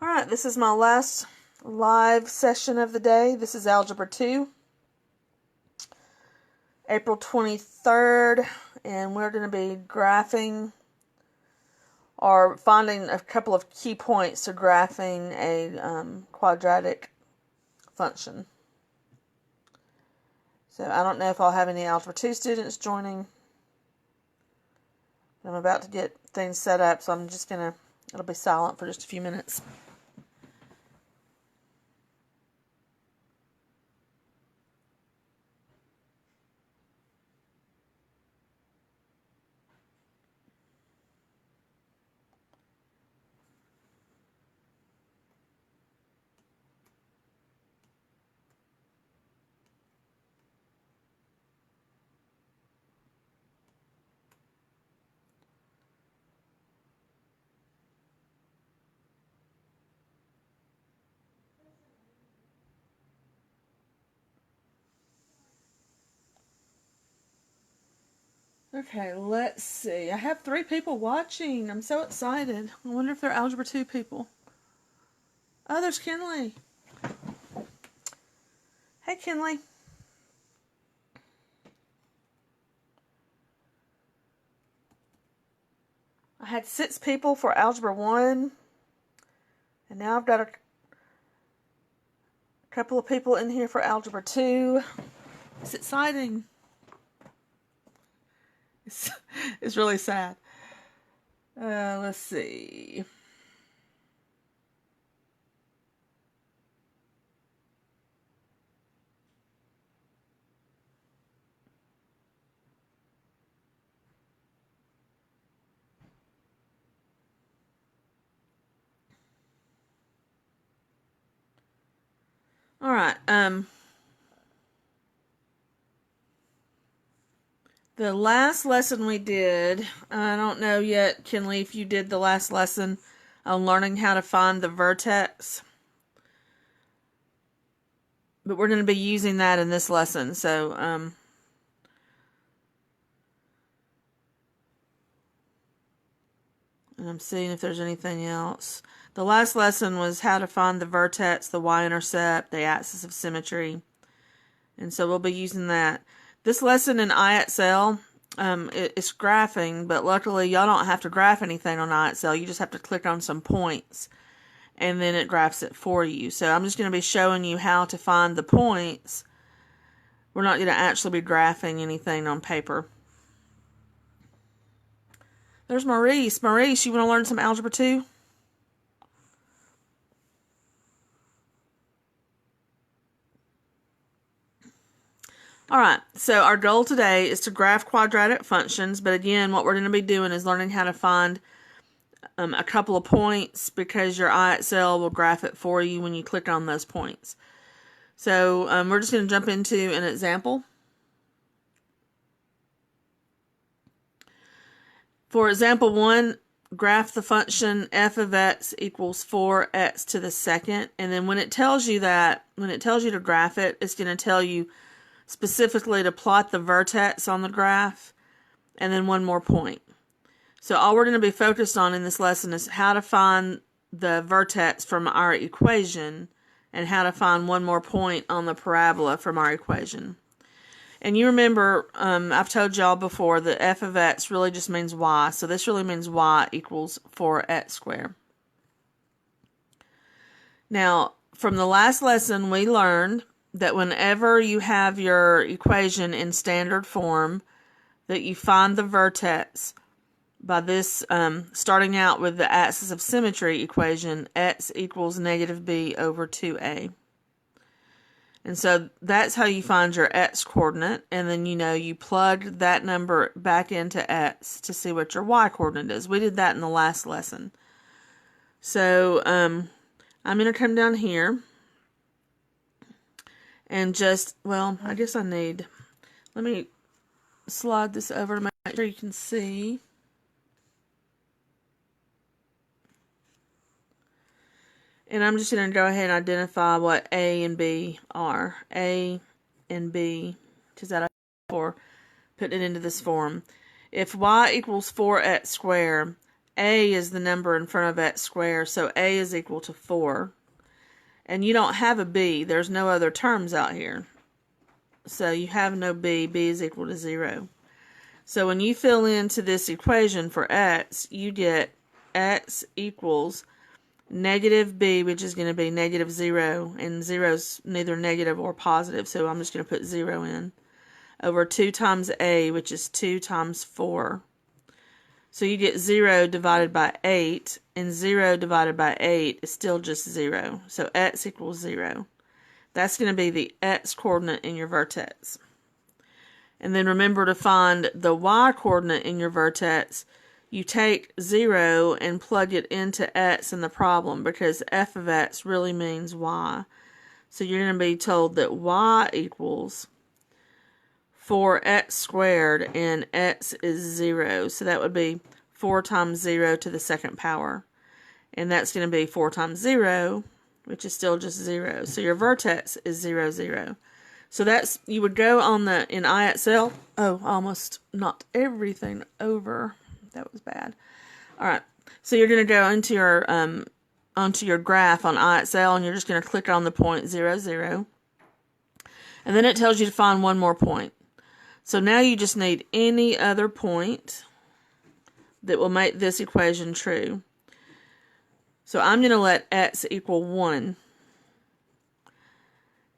Alright, this is my last live session of the day. This is Algebra 2, April 23rd, and we're going to be graphing or finding a couple of key points to graphing a quadratic function. So I don't know if I'll have any Algebra 2 students joining. I'm about to get things set up, so I'm just going to, it'll be silent for just a few minutes. Okay, let's see. I have 3 people watching. I'm so excited. I wonder if they're Algebra 2 people. Oh, there's Kinley. Hey, Kinley. I had 6 people for Algebra 1. And now I've got a couple of people in here for Algebra 2. It's exciting. It's really sad. Let's see. All right. The last lesson we did, I don't know yet, Kinley, if you did the last lesson on learning how to find the vertex. But we're going to be using that in this lesson, so and I'm seeing if there's anything else. The last lesson was how to find the vertex, the y-intercept, the axis of symmetry. And so we'll be using that. This lesson in IXL, it's graphing, but luckily y'all don't have to graph anything on IXL. You just have to click on some points, and then it graphs it for you. So I'm just going to be showing you how to find the points. We're not going to actually be graphing anything on paper. There's Maurice. Maurice, you want to learn some Algebra 2? Alright, so our goal today is to graph quadratic functions, but again, what we're going to be doing is learning how to find a couple of points, because your IXL will graph it for you when you click on those points. So we're just going to jump into an example. For example 1, graph the function f of x equals 4x to the second, and then when it tells you to graph it, it's going to tell you specifically to plot the vertex on the graph, and then one more point. So all we're going to be focused on in this lesson is how to find the vertex from our equation, and how to find one more point on the parabola from our equation. And you remember, I've told y'all before that f of x really just means y, so this really means y equals 4x squared. Now, from the last lesson, we learned that whenever you have your equation in standard form, that you find the vertex by this, starting out with the axis of symmetry equation, x equals negative b over 2a. And so that's how you find your x coordinate, and then you plug that number back into x to see what your y coordinate is. We did that in the last lesson. So I'm going to come down here and just, well, I guess let me slide this over to make sure you can see. And I'm just going to go ahead and identify what A and B are. A and B, because that I for putting it into this form. If y equals 4x squared, a is the number in front of x squared, so a is equal to 4. And you don't have a b. There's no other terms out here. So you have no b. B is equal to 0. So when you fill into this equation for x, you get x equals negative b, which is going to be negative 0. And 0 is neither negative or positive, so I'm just going to put 0 in. Over 2 times a, which is 2 times 4. So you get 0 divided by 8, and 0 divided by 8 is still just 0. So x equals 0. That's going to be the x coordinate in your vertex. And then remember to find the y coordinate in your vertex. You take 0 and plug it into x in the problem, because f of x really means y. So you're going to be told that y equals 4x squared, and x is 0. So that would be 4 times 0 to the second power. And that's going to be 4 times 0, which is still just 0. So your vertex is 0, 0. So that's, you would go on the, in IXL, oh, almost knocked everything over. That was bad. All right. So you're going to go into your graph on IXL, and you're just going to click on the point 0, 0. And then it tells you to find one more point. So now you just need any other point that will make this equation true. So I'm going to let x equal 1.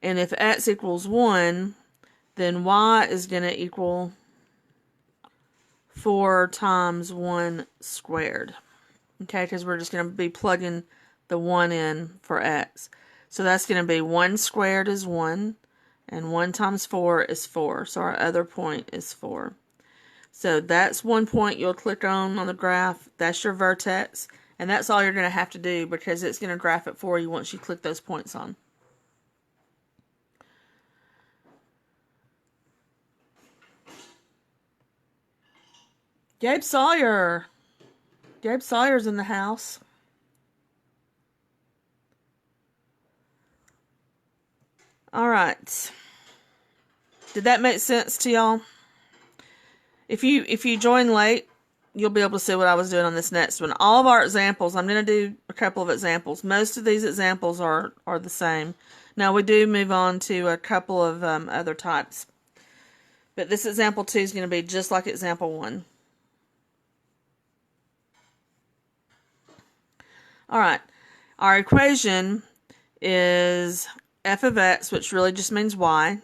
And if x equals 1, then y is going to equal 4 times 1 squared. Okay, because we're just going to be plugging the 1 in for x. So that's going to be 1 squared is 1. And 1 times 4 is 4. So our other point is 4. So that's one point you'll click on the graph. That's your vertex. And that's all you're going to have to do, because it's going to graph it for you once you click those points on. Gabe Sawyer. Gabe Sawyer's in the house. All right. Did that make sense to y'all? If you join late, you'll be able to see what I was doing on this next one. All of our examples, I'm going to do a couple of examples. Most of these examples are the same. Now, we do move on to a couple of other types. But this example 2 is going to be just like example 1. All right. Our equation is f of x, which really just means y,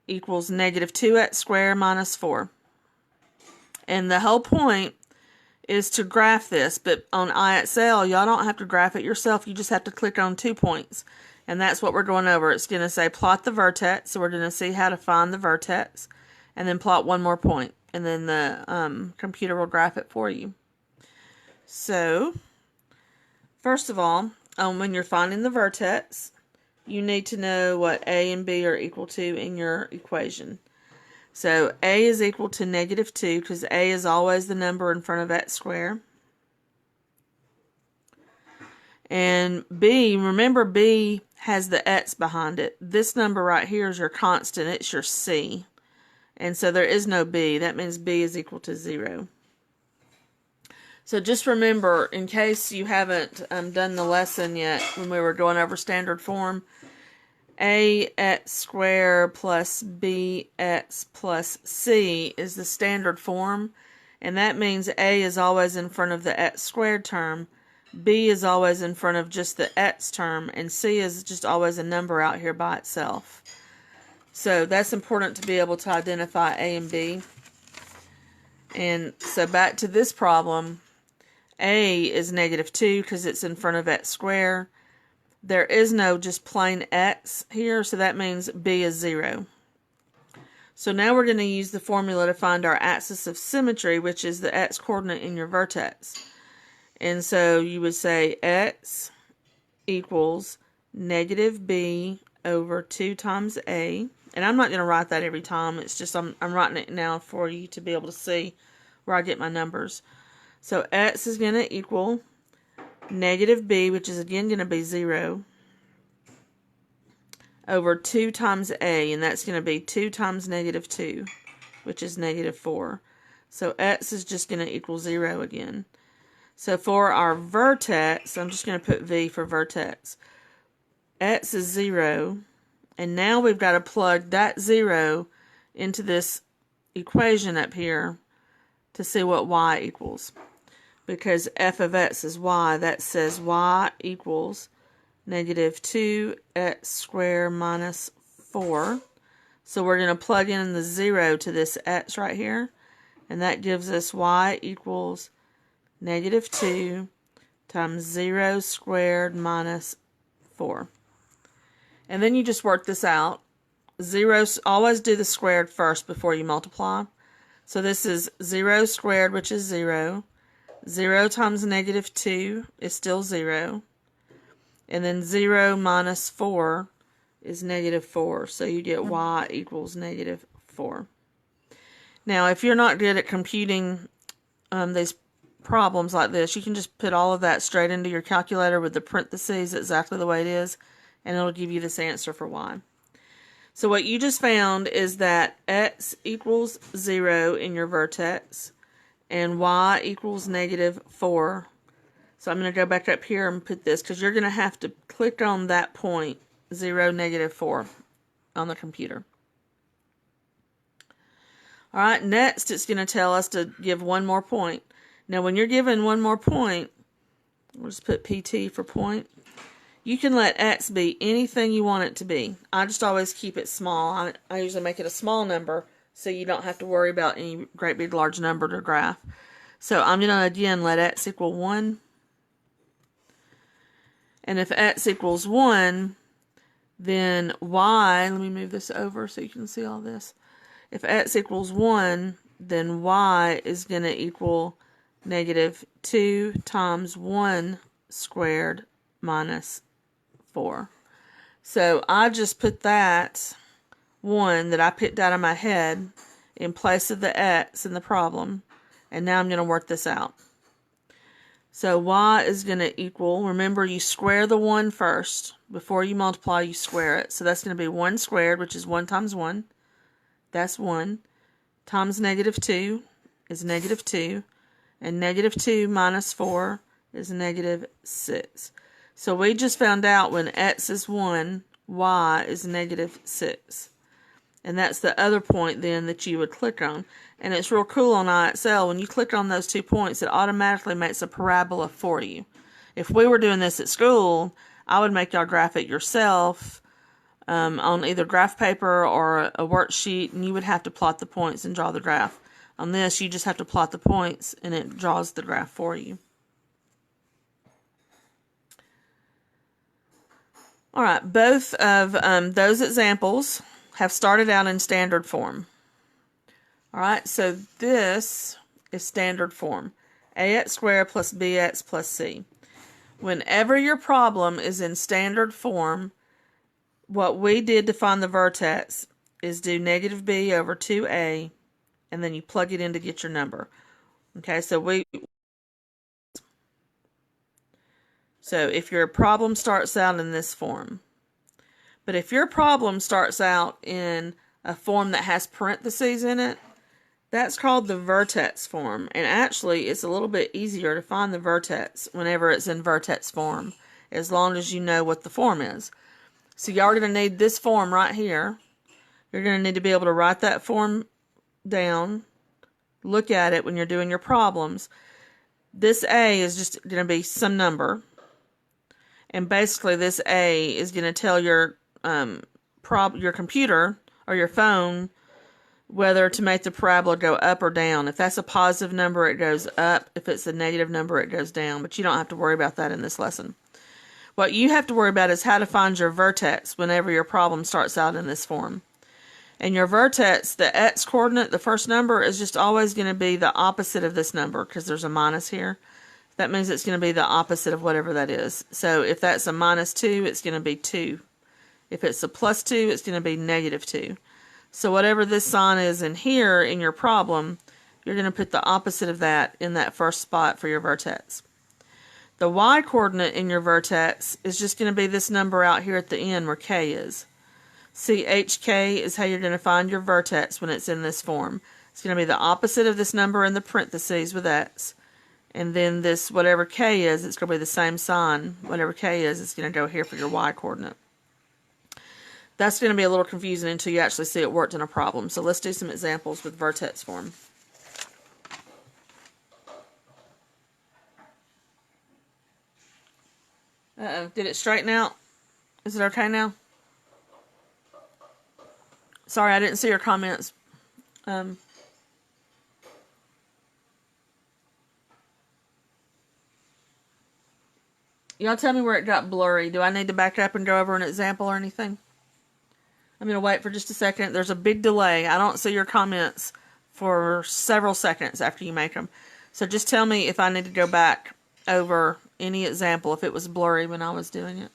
equals negative 2x squared minus 4. And the whole point is to graph this, but on IXL, y'all don't have to graph it yourself. You just have to click on 2 points. And that's what we're going over. It's going to say plot the vertex, so we're going to see how to find the vertex, and then plot one more point. And then the computer will graph it for you. So, first of all, when you're finding the vertex, you need to know what a and b are equal to in your equation. So a is equal to negative 2, because a is always the number in front of x squared. And b, remember b has the x behind it. This number right here is your constant. It's your c. And so there is no b. That means b is equal to 0. So just remember, in case you haven't done the lesson yet when we were going over standard form, ax squared plus bx plus c is the standard form, and that means a is always in front of the x squared term, b is always in front of just the x term, and c is just always a number out here by itself. So that's important to be able to identify a and b. And so back to this problem, a is negative 2 because it's in front of x squared. There is no just plain x here, so that means b is 0. So now we're going to use the formula to find our axis of symmetry, which is the x coordinate in your vertex. And so you would say x equals negative b over 2 times a. And I'm not going to write that every time. It's just I'm writing it now for you to be able to see where I get my numbers. So x is going to equal negative b, which is again going to be 0, over 2 times a, and that's going to be 2 times negative 2, which is negative 4. So x is just going to equal 0 again. So for our vertex, I'm just going to put V for vertex. X is 0, and now we've got to plug that 0 into this equation up here to see what y equals. Because f of x is y, that says y equals negative 2x squared minus 4. So we're going to plug in the 0 to this x right here, and that gives us y equals negative 2 times 0 squared minus 4. And then you just work this out. Always do the squared first before you multiply. So this is 0 squared, which is 0. 0 times negative 2 is still 0. And then 0 minus 4 is negative 4. So you get y equals negative 4. Now, if you're not good at computing these problems like this, you can just put all of that straight into your calculator with the parentheses exactly the way it is, and it'll give you this answer for y. So what you just found is that x equals 0 in your vertex, and y equals negative 4. So I'm going to go back up here and put this, because you're going to have to click on that point, 0, negative 4, on the computer. Alright, next it's going to tell us to give one more point. Now when you're given one more point, we'll just put PT for point. You can let x be anything you want it to be. I just always keep it small. I usually make it a small number so you don't have to worry about any great big large number to graph. So I'm going to again let x equal 1. And if x equals 1, then y, let me move this over so you can see all this. If x equals 1, then y is going to equal negative 2 times 1 squared minus 4. So I just put that 1 that I picked out of my head in place of the x in the problem, and now I'm going to work this out. So y is going to equal, remember you square the 1 first. Before you multiply, you square it. So that's going to be 1 squared, which is 1 times 1. That's 1. Times negative 2 is negative 2. And negative 2 minus 4 is negative 6. So we just found out when x is 1, y is negative 6. And that's the other point then that you would click on. And it's real cool on IXL. When you click on those 2 points, it automatically makes a parabola for you. If we were doing this at school, I would make y'all graph it yourself on either graph paper or a worksheet, and you would have to plot the points and draw the graph. On this, you just have to plot the points, and it draws the graph for you. All right, both of those examples have started out in standard form. All right, so this is standard form. ax squared plus bx plus c. Whenever your problem is in standard form, what we did to find the vertex is do negative b over 2a, and then you plug it in to get your number. Okay, so if your problem starts out in this form, but if your problem starts out in a form that has parentheses in it, that's called the vertex form. And actually, it's a little bit easier to find the vertex whenever it's in vertex form, as long as you know what the form is. So y'all are going to need this form right here. You're going to need to be able to write that form down, look at it when you're doing your problems. This a is just going to be some number. And basically, this a is going to tell your computer or your phone whether to make the parabola go up or down. If that's a positive number, it goes up. If it's a negative number, it goes down. But you don't have to worry about that in this lesson. What you have to worry about is how to find your vertex whenever your problem starts out in this form. And your vertex, the x coordinate, the first number, is just always going to be the opposite of this number because there's a minus here. That means it's going to be the opposite of whatever that is. So if that's a minus 2, it's going to be 2. If it's a plus 2, it's going to be negative 2. So whatever this sign is in here in your problem, you're going to put the opposite of that in that first spot for your vertex. The y coordinate in your vertex is just going to be this number out here at the end where k is. See, hk is how you're going to find your vertex when it's in this form. It's going to be the opposite of this number in the parentheses with x. And then this, whatever k is, it's going to be the same sign. Whatever k is, it's going to go here for your y coordinate. That's going to be a little confusing until you actually see it worked in a problem. So let's do some examples with vertex form. Uh-oh, did it straighten out? Is it okay now? Sorry, I didn't see your comments. Y'all tell me where it got blurry. Do I need to back up and go over an example or anything? I'm going to wait for just a second. There's a big delay. I don't see your comments for several seconds after you make them. So just tell me if I need to go back over any example, if it was blurry when I was doing it.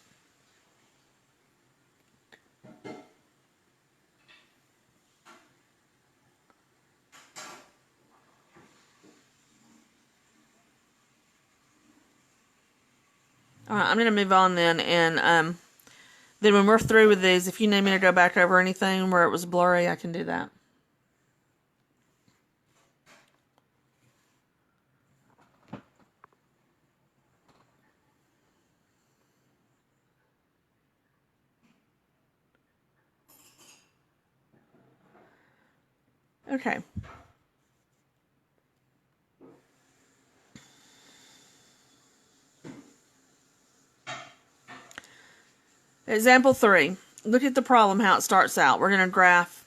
Alright, I'm going to move on then, and then when we're through with these, if you need me to go back over anything where it was blurry, I can do that. Okay. Example 3. Look at the problem, how it starts out. We're going to graph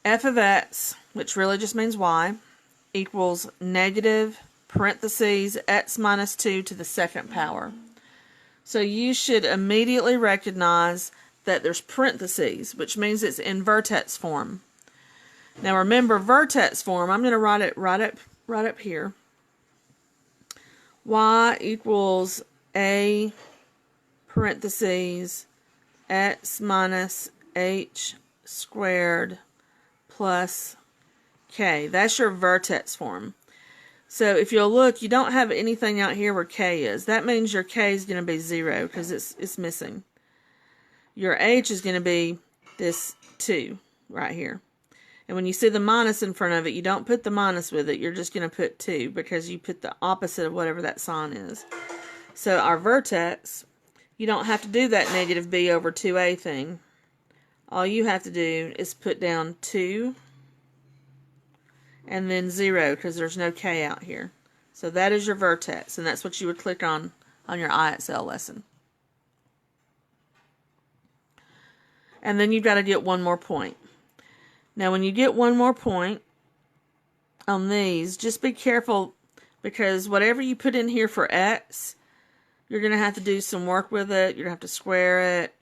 f of x, which really just means y, equals negative parentheses x minus 2 to the second power. So you should immediately recognize that there's parentheses, which means it's in vertex form. Now remember, vertex form, I'm going to write it right up here. Y equals a parentheses x minus h squared plus k. That's your vertex form. So if you'll look, you don't have anything out here where k is. That means your k is going to be 0 because it's missing. Your h is going to be this 2 right here. And when you see the minus in front of it, you don't put the minus with it. You're just going to put 2 because you put the opposite of whatever that sign is. So our vertex, you don't have to do that negative b over 2a thing. All you have to do is put down 2 and then 0 because there's no k out here. So that is your vertex, and that's what you would click on your IXL lesson. And then you've got to get one more point. Now when you get one more point on these, just be careful because whatever you put in here for x, you're going to have to do some work with it. You're going to have to square it,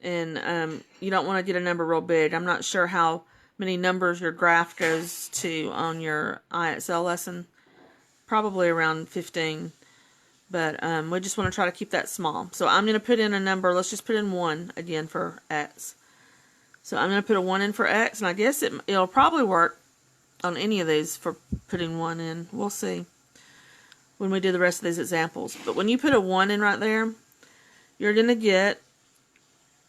and you don't want to get a number real big. I'm not sure how many numbers your graph goes to on your IXL lesson. Probably around 15, but we just want to try to keep that small. So I'm going to put in a number. Let's just put in 1 again for x. So I'm going to put a 1 in for x, and I guess it'll probably work on any of these for putting 1 in. We'll see when we do the rest of these examples. But when you put a 1 in right there, you're going to get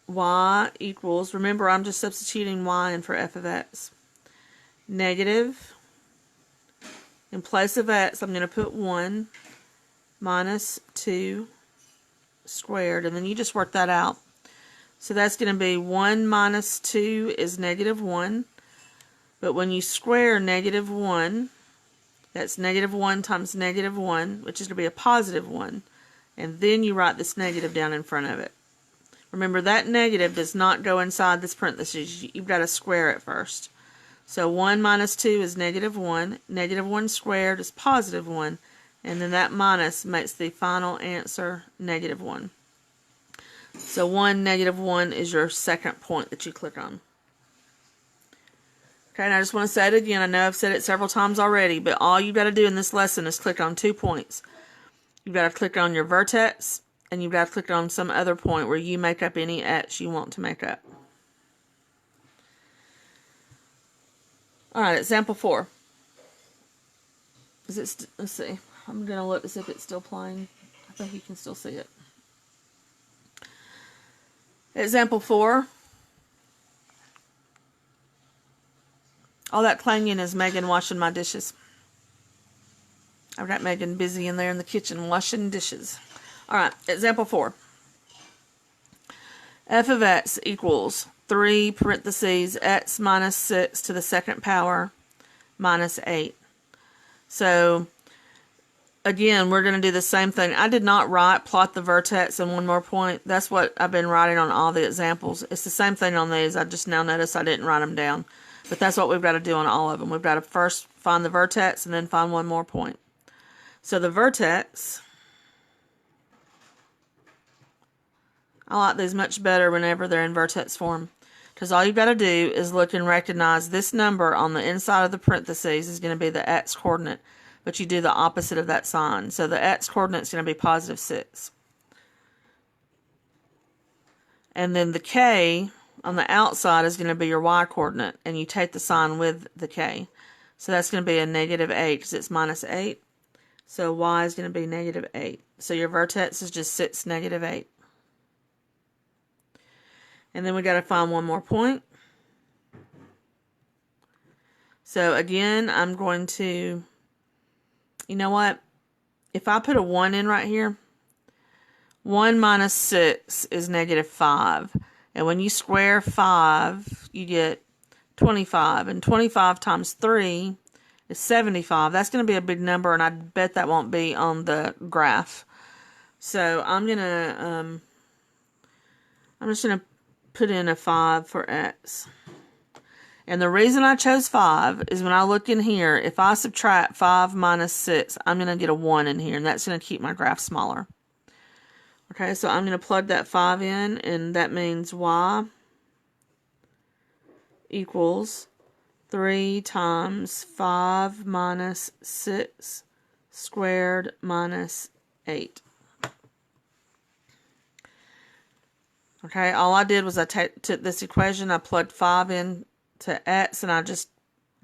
y equals, remember I'm just substituting y in for f of x, negative, in place of x I'm going to put 1 minus 2 squared, and then you just work that out. So that's going to be 1 minus 2 is negative 1. But when you square negative 1, that's negative 1 times negative 1, which is going to be a positive 1. And then you write this negative down in front of it. Remember, that negative does not go inside this parentheses. You've got to square it first. So 1 minus 2 is negative 1. Negative 1 squared is positive 1. And then that minus makes the final answer negative 1. So 1, negative 1 is your second point that you click on. Okay, and I just want to say it again. I know I've said it several times already, but all you've got to do in this lesson is click on 2 points. You've got to click on your vertex, and you've got to click on some other point where you make up any x you want to make up. Alright, example 4. Is it? Let's see. I'm going to look to see if it's still playing. I think you can still see it. Example 4. All that clanging is Megan washing my dishes. I've got Megan busy in there in the kitchen washing dishes. All right, example 4. F of x equals 3 parentheses x minus 6 to the second power minus 8. So, again, we're going to do the same thing. I did not write plot the vertex and one more point. That's what I've been writing on all the examples. It's the same thing on these. I just now noticed I didn't write them down. But that's what we've got to do on all of them. We've got to first find the vertex and then find one more point. So the vertex, I like these much better whenever they're in vertex form. Because all you've got to do is look and recognize this number on the inside of the parentheses is going to be the x coordinate. But you do the opposite of that sign. So the x coordinate is going to be positive 6. And then the k on the outside is going to be your y coordinate. And you take the sign with the k. So that's going to be a negative 8 because it's minus 8. So y is going to be negative 8. So your vertex is just 6, negative 8. And then we got to find one more point. So again, I'm going to, you know what? If I put a 1 in right here, 1 minus 6 is negative 5. And when you square 5, you get 25. And 25 times 3 is 75. That's going to be a big number, and I bet that won't be on the graph. So I'm just going to put in a 5 for x. And the reason I chose 5 is when I look in here, if I subtract 5 minus 6, I'm going to get a 1 in here, and that's going to keep my graph smaller. Okay, so I'm going to plug that 5 in, and that means y equals 3 times 5 minus 6 squared minus 8. Okay, all I did was I took this equation, I plugged 5 in to x, and I just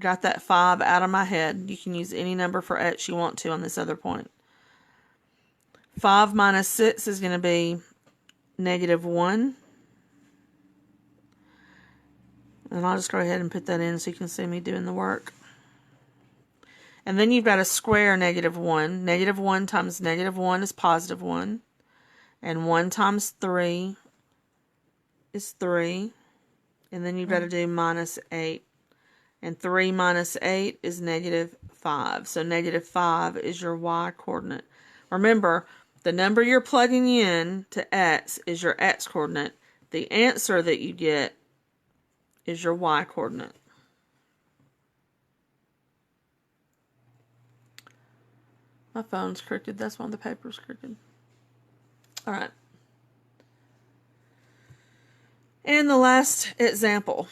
got that 5 out of my head. You can use any number for x you want to on this other point. 5 minus 6 is going to be negative 1. And I'll just go ahead and put that in so you can see me doing the work. And then you've got to square negative 1. Negative 1 times negative 1 is positive 1. And 1 times 3 is 3. And then you've got to do minus 8. And 3 minus 8 is negative 5. So negative 5 is your y coordinate. Remember, the number you're plugging in to x is your x coordinate. The answer that you get is your y coordinate. My phone's crooked. That's why the paper's crooked. All right. And the last example.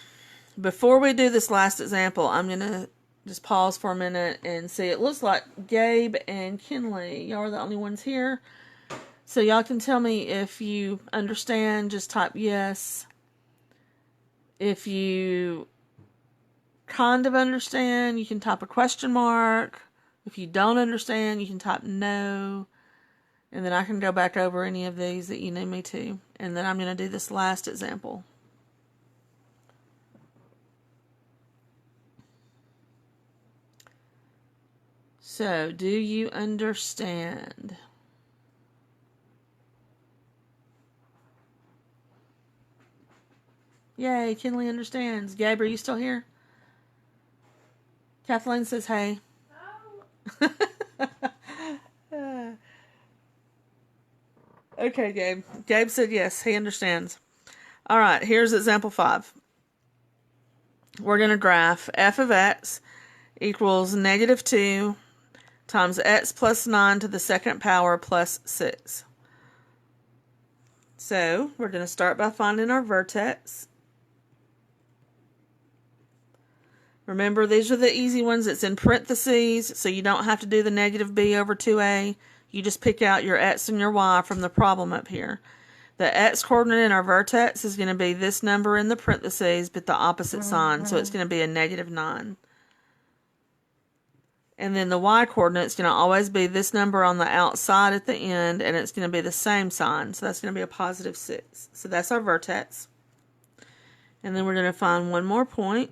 Before we do this last example, I'm going to just pause for a minute and see. It looks like Gabe and Kinley, y'all are the only ones here. So y'all can tell me if you understand. Just type yes. If you kind of understand, you can type a question mark. If you don't understand, you can type no. And then I can go back over any of these that you need me to. And then I'm going to do this last example. So, do you understand? Yay, Kinley understands. Gabe, are you still here? Kathleen says hey. No. Okay, Gabe. Gabe said yes, he understands. All right, here's example 5. We're going to graph f of x equals negative 2 times x plus 9 to the second power plus 6. So, we're going to start by finding our vertex. Remember, these are the easy ones. It's in parentheses, so you don't have to do the negative b over 2a. You just pick out your x and your y from the problem up here. The x coordinate in our vertex is going to be this number in the parentheses, but the opposite sign, so it's going to be a negative 9. And then the y coordinate is going to always be this number on the outside at the end, and it's going to be the same sign, so that's going to be a positive 6. So that's our vertex. And then we're going to find one more point.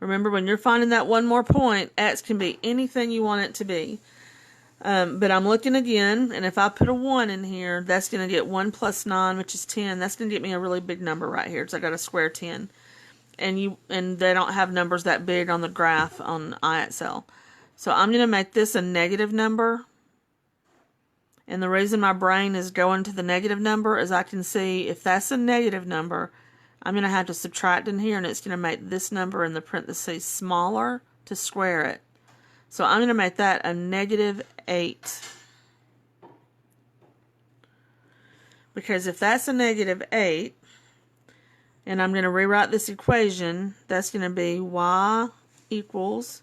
Remember, when you're finding that one more point, x can be anything you want it to be. But I'm looking again, and if I put a 1 in here, that's going to get 1 plus 9, which is 10. That's going to get me a really big number right here, so I got to square 10. And they don't have numbers that big on the graph on IXL. So I'm going to make this a negative number. And the reason my brain is going to the negative number is I can see if that's a negative number, I'm going to have to subtract in here, and it's going to make this number in the parentheses smaller to square it. So I'm going to make that a negative 8. Because if that's a negative 8, and I'm going to rewrite this equation, that's going to be y equals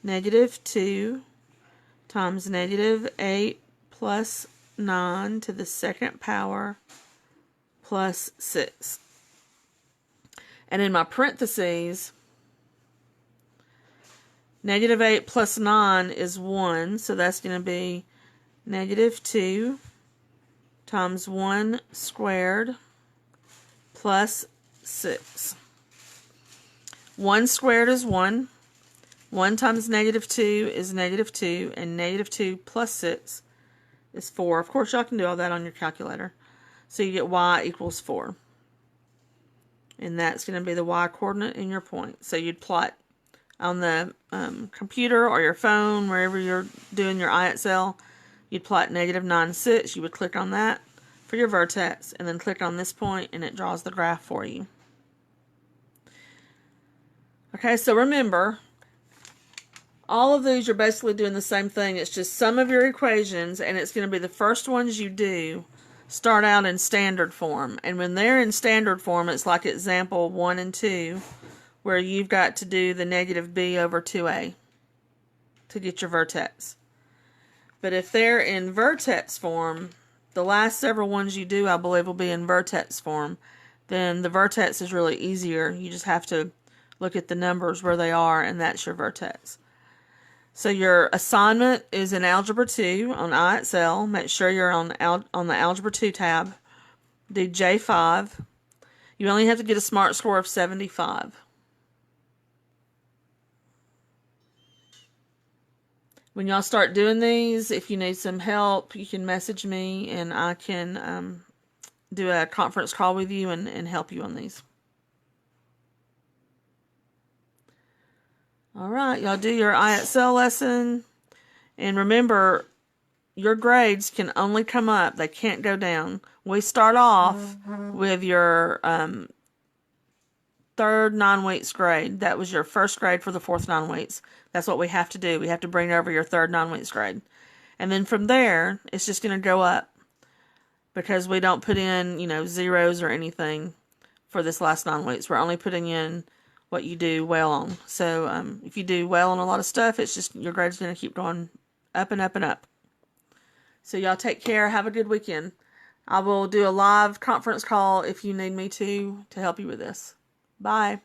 negative 2 times negative 8 plus 9 to the second power plus 6. And in my parentheses, negative 8 plus 9 is 1, so that's going to be negative 2 times 1 squared plus 6. 1 squared is 1. 1 times negative 2 is negative 2, and negative 2 plus 6 is 4. Of course, y'all can do all that on your calculator. So you get y equals 4. And that's going to be the y coordinate in your point. So you'd plot on the computer or your phone, wherever you're doing your IXL, you'd plot negative 9, 6. You would click on that for your vertex, and then click on this point, and it draws the graph for you. Okay, so remember, all of these are basically doing the same thing. It's just some of your equations, and it's going to be the first ones you do start out in standard form. And when they're in standard form, it's like example 1 and 2, where you've got to do the negative b over 2a to get your vertex. But if they're in vertex form, the last several ones you do, I believe, will be in vertex form. Then the vertex is really easier. You just have to look at the numbers where they are, and that's your vertex. So your assignment is in Algebra 2 on IXL. Make sure you're on the Algebra 2 tab. Do J5. You only have to get a SMART score of 75. When y'all start doing these, if you need some help, you can message me, and I can do a conference call with you and help you on these. All right, y'all do your IXL lesson. And remember, your grades can only come up. They can't go down. We start off with your third 9 weeks grade. That was your first grade for the fourth 9 weeks. That's what we have to do. We have to bring over your third 9 weeks grade. And then from there, it's just going to go up. Because we don't put in, zeros or anything for this last 9 weeks. We're only putting in what you do well on. So if you do well on a lot of stuff, it's just your grade's going to keep going up and up and up. So y'all take care. Have a good weekend. I will do a live conference call if you need me to help you with this. Bye.